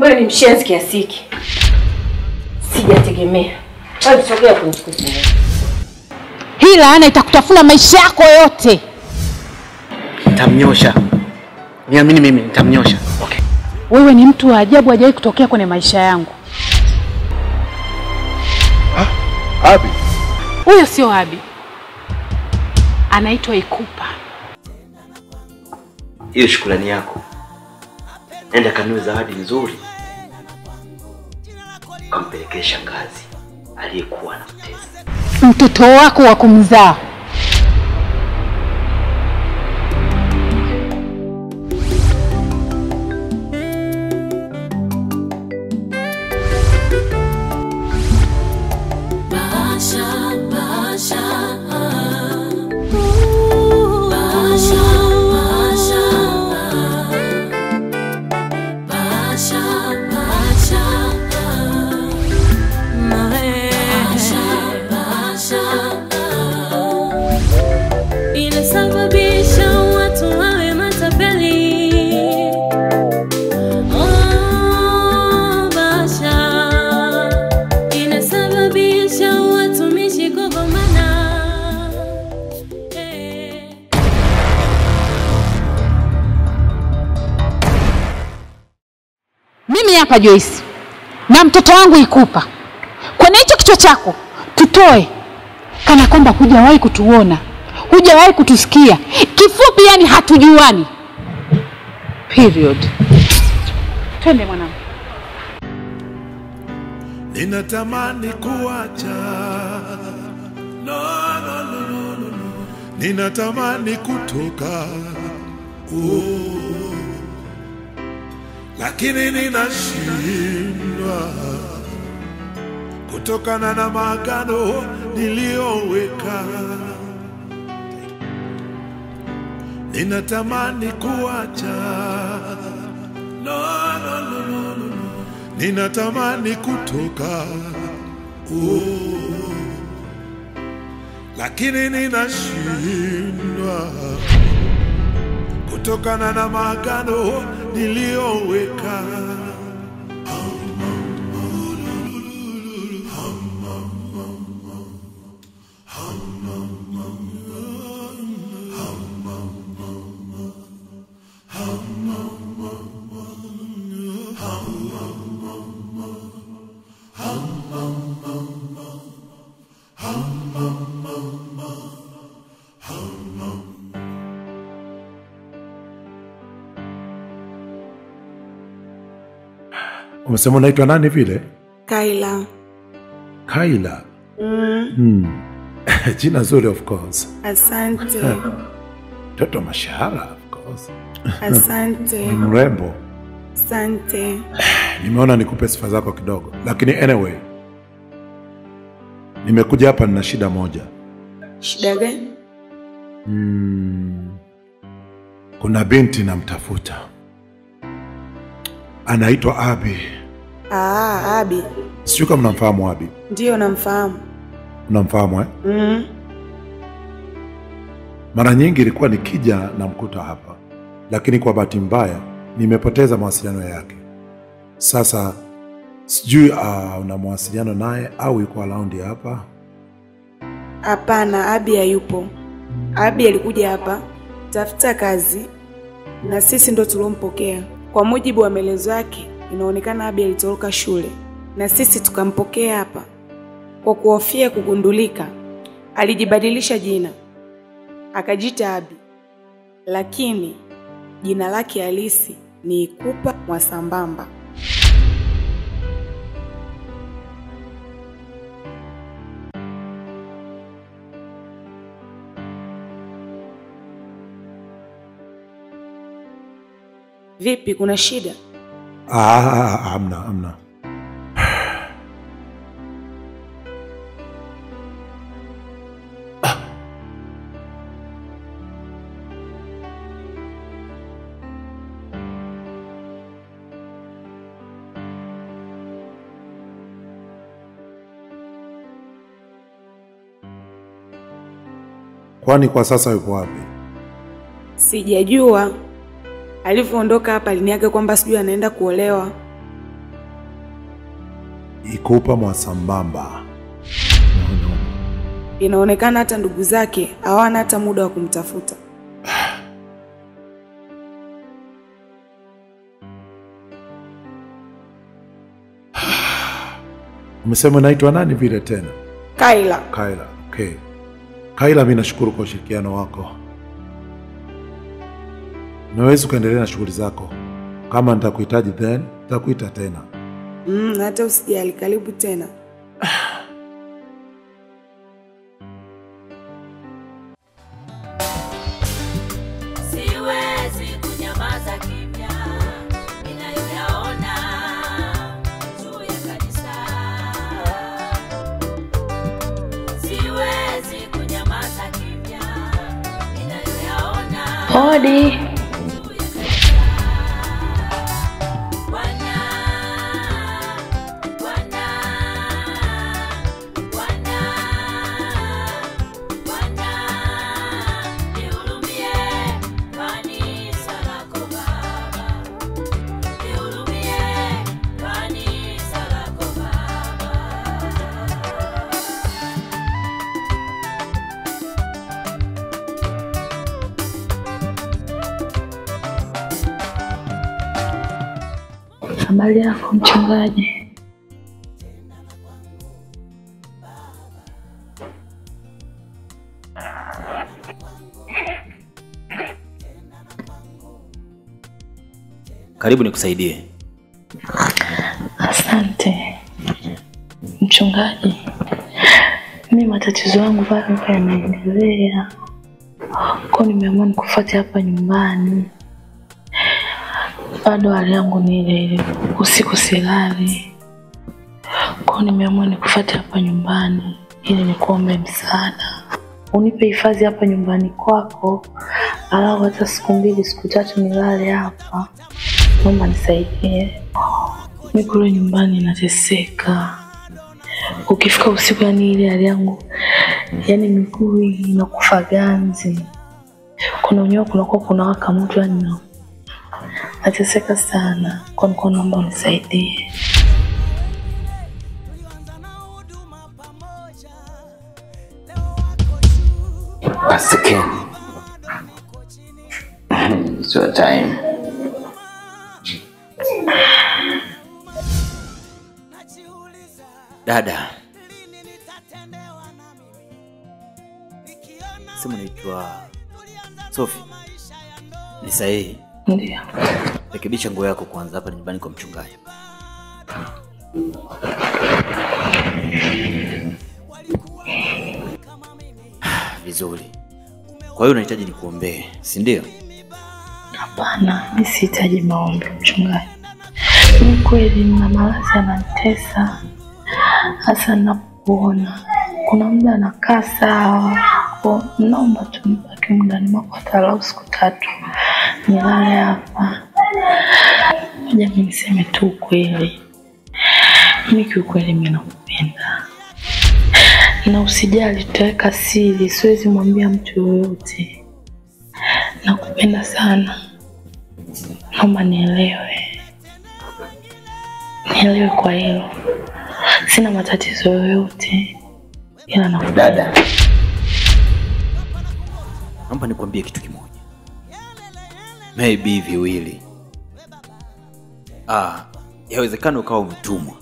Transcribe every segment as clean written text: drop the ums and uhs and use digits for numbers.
Wewe ni mshenzi kiasi hiki. Sijategemea. Wewe sogea kunichukua. Hii laana itakutafuna maisha yako yote. Nitamnyosha. Niamini mimi nitamnyosha. Okay. Wewe ni mtu wa ajabu hajawahi kutokea kwenye maisha yangu. Abi. Huyo sio Abi. Anaitwa Ikupa. Hiyo shukrani yako. Nenda kanunue zawadi nzuri. Kampelekea shangazi aliyekuwa anamtesa. Mtoto wako wa kumzaa. Hapa Joyce na mtoto wangu Ikupa, kwenye hicho kichwa chako tutoe kana kwamba hujawahi kutuona, hujawahi kutusikia. Kifupi yani hatujuani. Period. Twende mwanangu. Ninatamani kuacha. No. Ninatamani kutoka. Lakini ninashindwa kutokana na maagano niliyoweka. Ninatamani kuacha. No. Ninatamani kutoka. Lakini ninashindwa kutokana na maagano niliyoweka. Umesema unaitwa nani vile? Kaila. Kaila? Jina zuri of course. Asante. Toto mashahara of course. Asante. Mrembo. Asante. Nimeona nikupe sifa zako kidogo. Lakini anyway, nimekuja hapa nina shida moja. Shida gani? Kuna binti namtafuta. Anaitwa Abi. Abi. Sijui kama unamfahamu Abi. Ndio namfahamu. Unamfahamu Mara nyingi ilikuwa nikija na mkuta hapa. Lakini kwa bahati mbaya nimepoteza mawasiliano yake. Sasa sijui una mawasiliano naye au yuko around hapa? Hapana, Abi hayupo. Abi alikuja hapa tafuta kazi na sisi ndo tulompokea. Kwa mujibu wa maelezo yake, inaonekana Abi alitoroka shule na sisi tukampokea hapa. Kwa kuhofia kugundulika, alijibadilisha jina. Akajiita Abi. Lakini jina lake halisi ni Ikupa Mwasambamba. Vipi, kuna shida? Hamna. Kwani kwa sasa yupo wapi? Sijajua. Alipoondoka hapa aliniaga kwamba sijui anaenda kuolewa. ikupa mwasambamba. Inaonekana hata ndugu zake hawana hata muda wa kumtafuta. Umesema unaitwa nani vile tena? Kaila. Kaila, okay. Kaila, mimi nashukuru kwa ushirikiano wako. Naweza kuendelea na shughuli zako. Kama nitakuhitaji then nitakuita tena. Hata usijali, karibu tena. Siwezi kunyamaza kimya ninayoyaona juu ya kanisa. Siwezi kunyamaza kimya ninayoyaona. Hodi. Habari yako mchungaji? Karibu nikusaidie. Asante mchungaji. Mimi matatizo yangu bado yanaendelea. Kwa nimeamua nikufuate hapa nyumbani. Bado hali yangu ni ile ile, usiku silali. Kwa nimeamua nikufuate hapa nyumbani ili nikuombe msaada. Unipe hifadhi hapa nyumbani kwako, alafu hata siku 2 siku 3 nilale hapa. Naomba nisaidie. Mimi kule nyumbani nateseka. Ukifika usiku yani ile hali yangu, yani miguu inakufa ganzi. Kuna unyoka kunakuwa kunawaka mtu yani nateseka sana. Kwa nini naomba unisaidie? Pastor Ken. It's your time. Dada. Sema naitwa Sophie. Ni sahihi? Ndio. Rekebisha nguo yako kwanza, hapa nyumbani kwa mchungaji. Vizuri. Kwa hiyo unahitaji nikuombee, si ndio? Hapana, mimi sihitaji maombi mchungaji. Mimi kweli nina maradhi yananitesa. Hasa ninapoona kuna muda nakaa sawa. Kwa naomba tu nibaki muda nimepata siku 3 nilale hapa. Ngoja mimi niseme tu kweli. Mimi kiukweli mimi nakupenda. Na usijali, tutaweka siri, siwezi mwambia mtu yoyote. Nakupenda sana. Naomba nielewe. Nielewe kwa hilo. Sina matatizo yoyote. Ila nakupenda. Dada. Naomba nikwambie kitu kimoja. Maybe viwili. Yawezekana ukawa umetumwa.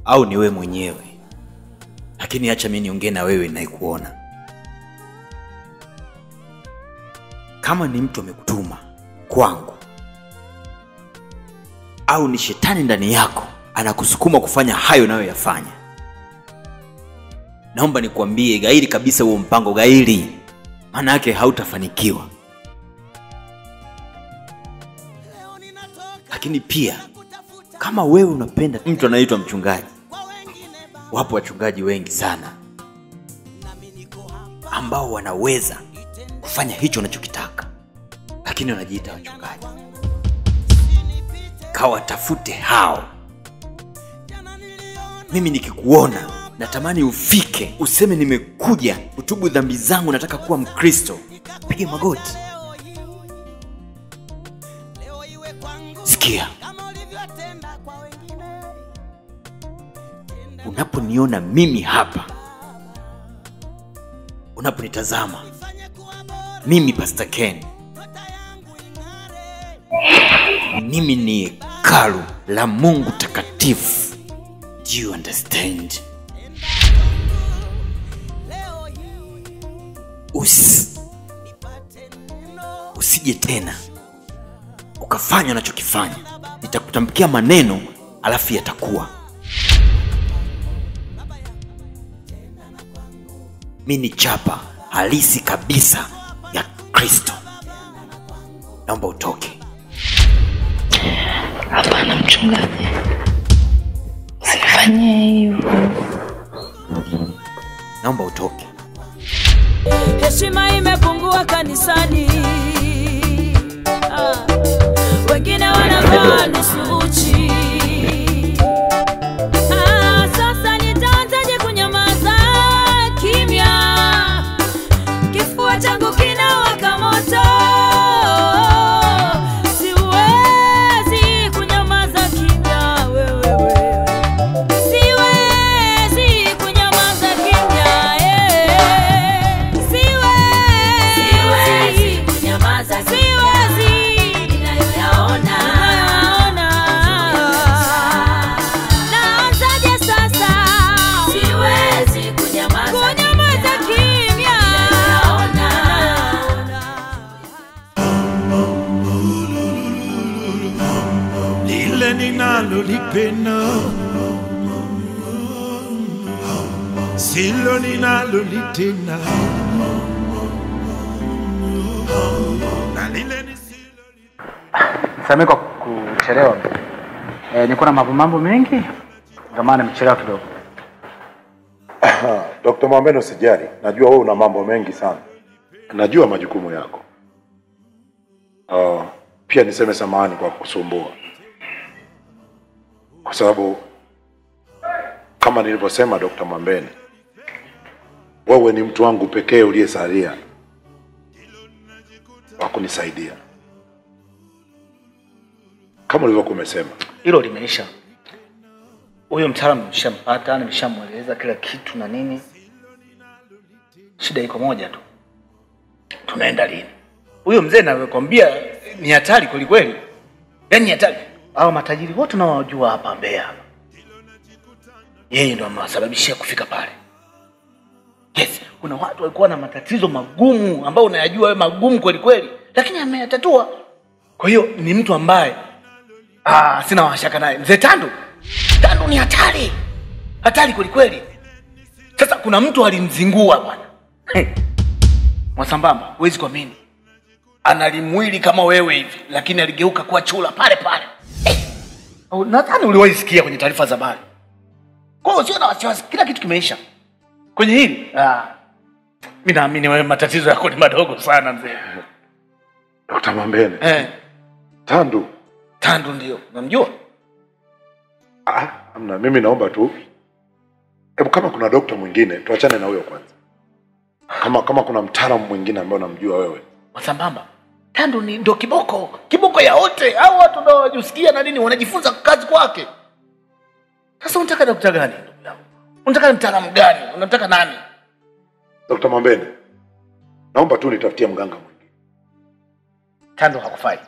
Au ni wewe mwenyewe. Lakini acha mimi niongee na wewe ninayekuona. Kama ni mtu amekutuma kwangu, au ni shetani ndani yako anakusukuma kufanya hayo unayoyafanya, naomba nikwambie gairi kabisa huo mpango, gairi. Maana yake hautafanikiwa. Lakini pia kama wewe unapenda mtu anaitwa mchungaji, wapo wachungaji wengi sana ambao wanaweza kufanya hicho unachokitaka, lakini wanajiita wachungaji. Kawatafute hao. Mimi nikikuona natamani ufike useme nimekuja utubu dhambi zangu, nataka kuwa Mkristo. Pige magoti. Sikia, unaponiona mimi hapa, unaponitazama mimi Pastor Ken, mimi ni hekalu la Mungu takatifu. Do you understand? Usije tena ukafanya unachokifanya. Nitakutamkia maneno alafu yatakuwa. Mimi ni chapa halisi kabisa ya Kristo. Naomba utoke. Hapana mchungaji, usifanye hivyo. Naomba utoke. Heshima imepungua kanisani. Wengine wanavaa nusu uchi. Sasa nitaanzaje kunyamaza kimya? Kifua changu kinawaka moto. Siwezi kunyamaza kimya wewe. Siwezi kunyamaza kimya. Siwezi kunyamaza kimya. Ninalolipenda silo ninalolitenda, na lile ni silo. Samahani kwa kuchelewa. Niko na mambo mengi, ndio maana nimechelewa kidogo. Dr. Mwambene usijali, najua wewe una mambo mengi sana. Najua majukumu yako. Pia niseme samahani kwa kukusumbua. Kwa sababu kama nilivyosema Dr. Mwambene, wewe ni mtu wangu pekee uliyesalia wa kunisaidia. Kama ulivyokuwa umesema, hilo limeisha. Huyo mtaalamu nimeshampata, nimeshamueleza kila kitu na nini. Shida iko moja tu. Tunaenda lini? Huyo mzee nakwambia ni hatari kweli kweli. Yaani hatari. Hao matajiri wote tunaowajua hapa Mbeya, yeye ndo amewasababishia kufika pale. Yes, kuna watu walikuwa na matatizo magumu ambao unayajua wewe magumu kweli kweli, lakini ameyatatua. Kwa hiyo ni mtu ambaye sina washaka naye. Mzee Tandu ni hatari. Hatari kweli kweli. Sasa kuna mtu alimzingua bwana. Mwasambamba, huwezi kuamini. Analimwili kama wewe hivi, lakini aligeuka kuwa chula pale pale. Nadhani uliwahi sikia kwenye taarifa za habari. Kwa hiyo sio na wasiwasi, kila kitu kimeisha. Kwenye hili, mimi naamini wewe matatizo yako ni madogo sana mzee. Dr. Mwambene. Tandu ndio, unamjua? Hamna, mimi naomba tu. Hebu kama kuna dokta mwingine, tuachane na huyo kwanza. Kama kuna mtaalamu mwingine ambaye unamjua wewe. Wasambamba. Tandu ni ndo kiboko ya wote. Hao watu ndio wajusikia na nini wanajifunza kazi kwake. Sasa unataka daktari gani ndugu yangu? Unataka mtaalamu gani? Unataka nani? Dr. Mwambene, naomba tu nitafutie mganga mwingine. Tandu hakufai.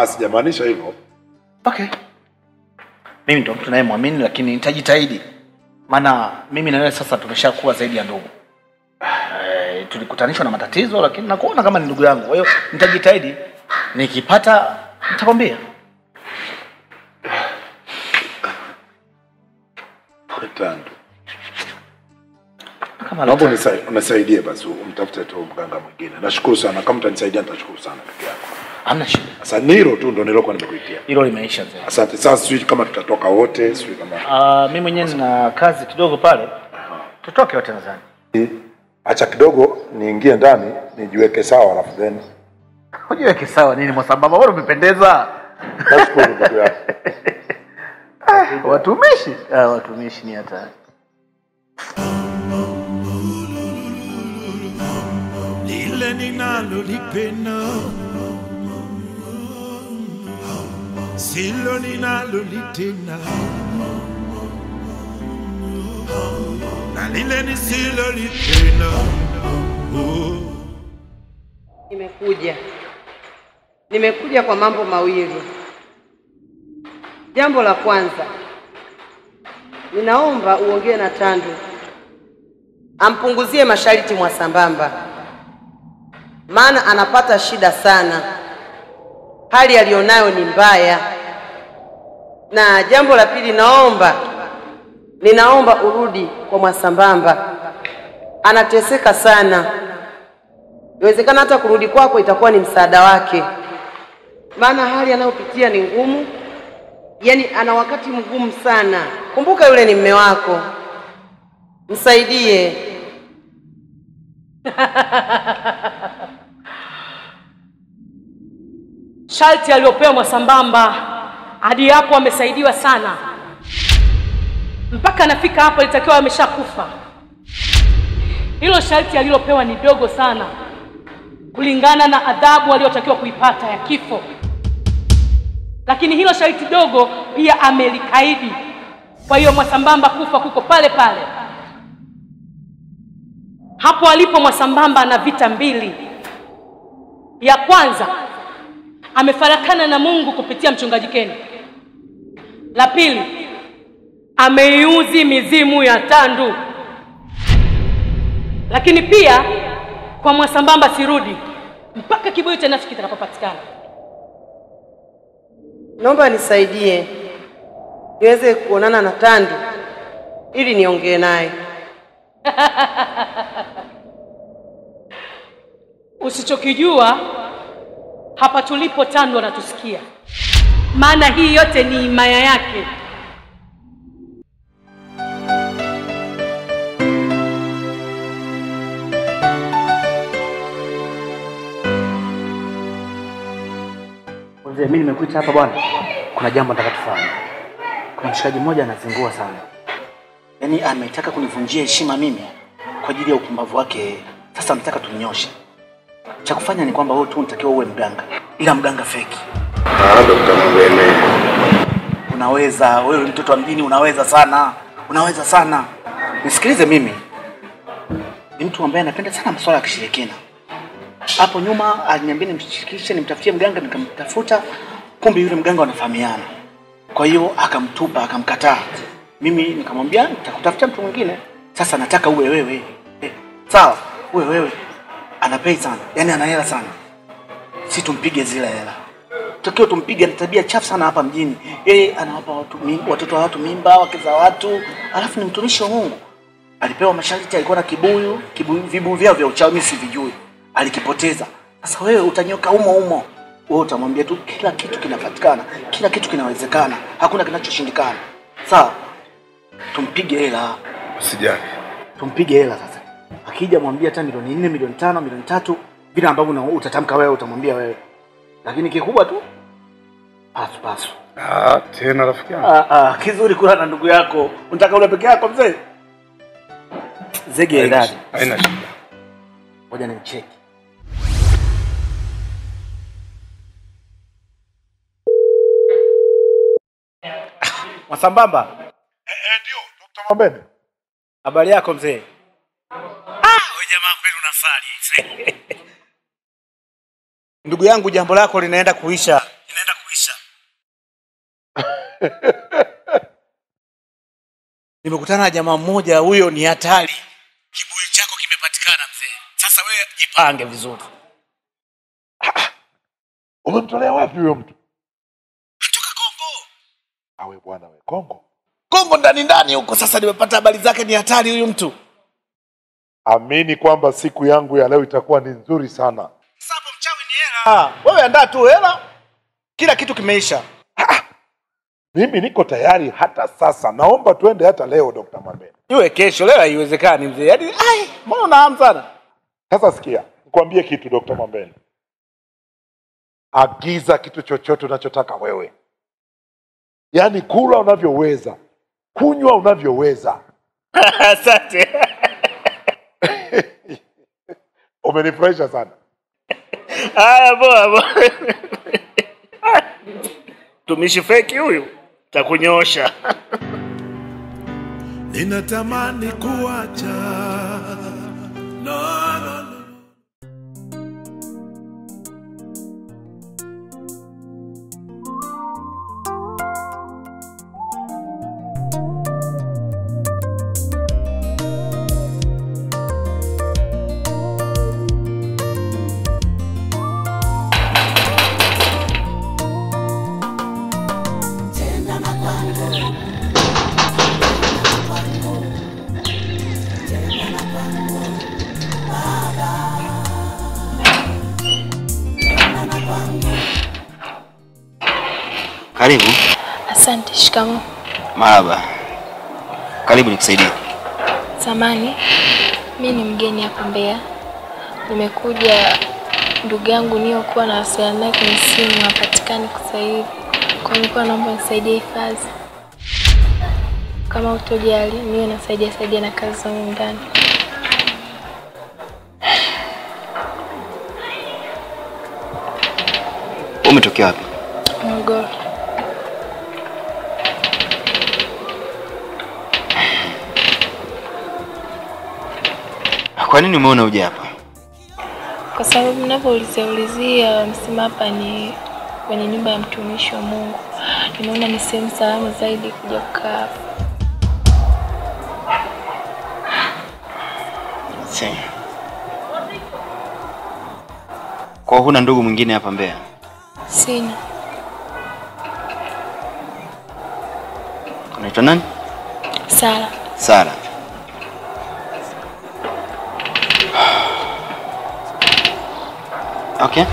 Sijamaanisha hivyo. Okay. Mimi ndo mtu naye muamini, lakini nitajitahidi. Maana mimi na wewe sasa tumeshakuwa zaidi ya ndugu. Tulikutanishwa na matatizo, lakini nakuona kama ni ndugu yangu. Kwa hiyo nitajitahidi, nikipata nitakwambia. Tandu, kama naomba unisaidie basi, umtafute tu mganga mwingine. Nashukuru sana, kama utanisaidia nitashukuru sana peke yako. Hamna shida. Sasa hilo tu ndo nilokuwa nimekuitia. Hilo limeisha mzee. Asante. Sasa sisi kama tutatoka wote, sisi kama mimi mwenyewe nina kazi kidogo pale. Tutoke wote nadhani. Acha kidogo niingie ndani nijiweke sawa, alafu then ujiweke sawa nini Mwasambamba? Wewe umependeza. Nashukuru ndugu yangu. Watumishi? Watumishi ni hatari. Lile ninalolipenda silo ninalolitenda, na lile nisilolipenda. Nimekuja kwa mambo mawili. Jambo la kwanza, ninaomba uongee na Tandu ampunguzie masharti Mwasambamba, maana anapata shida sana, hali alionayo ni mbaya. Na jambo la pili, ninaomba urudi kwa Mwasambamba, anateseka sana. Inawezekana hata kurudi kwako itakuwa ni msaada wake, maana hali anayopitia ni ngumu. Yaani ana wakati mgumu sana. Kumbuka yule ni mume wako, msaidie. Sharti aliyopewa Mwasambamba hadi hapo amesaidiwa sana, mpaka anafika hapo alitakiwa ameshakufa. Hilo sharti alilopewa ni dogo sana kulingana na adhabu aliyotakiwa kuipata ya kifo, lakini hilo sharti dogo pia amelikaidi. Kwa hiyo Mwasambamba kufa kuko pale pale. Hapo alipo Mwasambamba ana vita mbili. Ya kwanza, amefarakana na Mungu kupitia mchungaji Keni. La pili, ameiuzi mizimu ya Tandu. Lakini pia kwa Mwasambamba sirudi mpaka kibuyu cha nafsi kitakapopatikana. Naomba nisaidie niweze kuonana na Tandu ili niongee naye. Usichokijua, hapa tulipo Tandu anatusikia, maana hii yote ni himaya yake. Mimi nimekuita hapa bwana, kuna jambo nataka tufanye. Kuna mshikaji mmoja anazingua sana. Yaani ametaka kunivunjia heshima mimi kwa ajili ya upumbavu wake. Sasa nataka tunyoshe. Cha kufanya ni kwamba wewe tu unatakiwa uwe mganga, ila mganga feki. Dr. Mwene. Unaweza, wewe mtoto wa mjini unaweza sana. Unaweza sana. Nisikilize mimi. Ni mtu ambaye anapenda sana masuala ya kishirikina. Hapo nyuma aliniambia nimshirikishe nimtafutie mganga, nikamtafuta, kumbe yule mganga wanafahamiana. Kwa hiyo akamtupa, akamkataa. Mimi nikamwambia nitakutafutia mtu mwingine. Sasa nataka uwe wewe. Sawa, uwe wewe. Anapei sana, yani ana hela sana. Si tumpige zile hela. Tukio tumpige, na tabia chafu sana hapa mjini. Yeye anawapa watoto wa watu mimba, wake za watu, alafu ni mtumishi wa Mungu. Alipewa masharti, alikuwa na vibuyu vyao vya uchawi mimi sivijui. Alikipoteza. Sasa wewe utanyoka umo. Wewe utamwambia tu kila kitu kinapatikana, kila kitu kinawezekana, hakuna kinachoshindikana. Sawa? Tumpige hela. Usijali. Tumpige hela sasa. Akija mwambie hata milioni 4, milioni 5, milioni 3, vile ambavyo utatamka wewe utamwambia wewe. Lakini kikubwa tu pasu. Tena rafiki yangu. Kizuri kula na ndugu yako. Unataka ule peke yako mzee? Zege ndani. Haina shida. Ngoja nimcheki. Mwasambamba. Ndio, Dr. Mwambene. Habari yako mzee? Wewe jamaa kweli unasali. Ndugu yangu, jambo lako linaenda kuisha. Nimekutana na jamaa mmoja, huyo ni hatari. Kibuyu chako kimepatikana mzee. Sasa wewe jipange vizuri. Umemtolea wapi huyo mtu? Kutoka Kongo. Awe bwana wewe, Kongo. Kongo ndani huko. Sasa nimepata habari zake, ni hatari huyu mtu. Amini kwamba siku yangu ya leo itakuwa ni nzuri sana. Sababu mchawi ni hela. Wewe andaa tu hela. Kila kitu kimeisha. Mimi niko tayari hata sasa. Naomba tuende hata leo Dr. Mwambene. Iwe kesho, leo haiwezekani mzee. Yaani mbona unahamu sana? Sasa sikia, nikwambie kitu Dr. Mwambene. Agiza kitu chochote unachotaka wewe. Yaani kula unavyoweza, kunywa unavyoweza. Asante. Umenifurahisha sana. Haya boa. Tumishi feki huyu takunyosha. ninatamani kuacha. No, no, no. Karibu. Asante. Shikamoo. Marhaba. Karibu nikusaidie. Samani, mimi ni mgeni hapa Mbeya. Nimekuja, ndugu yangu niokuwa na wasiliana naye kwenye simu hapatikani kwa sasa hivi. Kwa hiyo nilikuwa naomba nisaidie hifadhi. Kama utojali, niwe nasaidia na kazi zangu ndani. Umetokea wapi? Morogoro. Kwa nini umeona uje hapa? Kwa sababu ninavyoulizia msema hapa ni kwenye nyumba ya mtumishi wa Mungu. Nimeona ni sehemu salama zaidi kuja kukaa hapa. Sawa. Kwa huna ndugu mwingine hapa Mbeya? Sina. Unaitwa nani? Sara. Sara. Okay.